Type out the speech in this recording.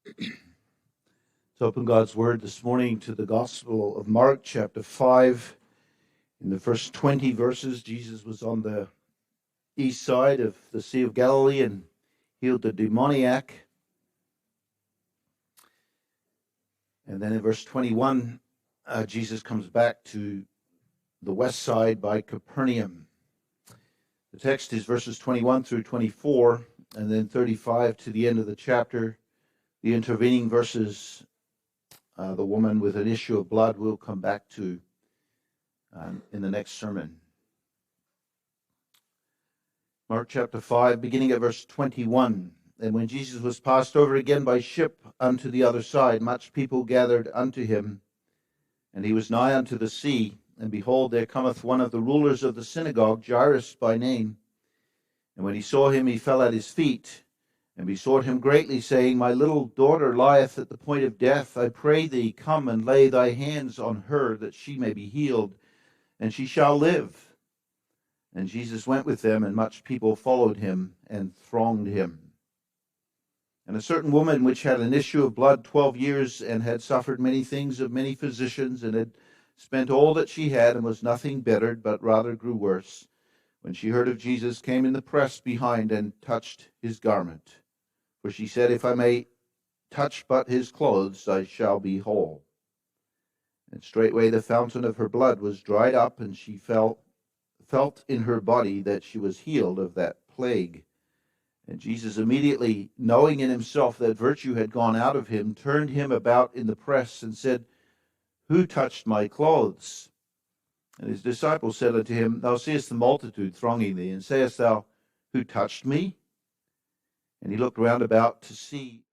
To open God's Word this morning to the Gospel of Mark, chapter 5. In the first 20 verses, Jesus was on the east side of the Sea of Galilee and healed the demoniac. And then in verse 21, Jesus comes back to the west side by Capernaum. The text is verses 21 through 24, and then 35 to the end of the chapter. The intervening verses, the woman with an issue of blood, we'll come back to in the next sermon. Mark chapter 5, beginning at verse 21. And when Jesus was passed over again by ship unto the other side, much people gathered unto him, and he was nigh unto the sea. And behold, there cometh one of the rulers of the synagogue, Jairus by name. And when he saw him, he fell at his feet, and besought him greatly, saying, My little daughter lieth at the point of death. I pray thee, come and lay thy hands on her, that she may be healed, and she shall live. And Jesus went with them, and much people followed him and thronged him. And a certain woman which had an issue of blood 12 years, and had suffered many things of many physicians, and had spent all that she had, and was nothing bettered, but rather grew worse, when she heard of Jesus, came in the press behind, and touched his garment. For she said, If I may touch but his clothes, I shall be whole. And straightway the fountain of her blood was dried up, and she felt in her body that she was healed of that plague. And Jesus, immediately knowing in himself that virtue had gone out of him, turned him about in the press, and said, Who touched my clothes? And his disciples said unto him, Thou seest the multitude thronging thee, and sayest thou, Who touched me? And he looked round about to see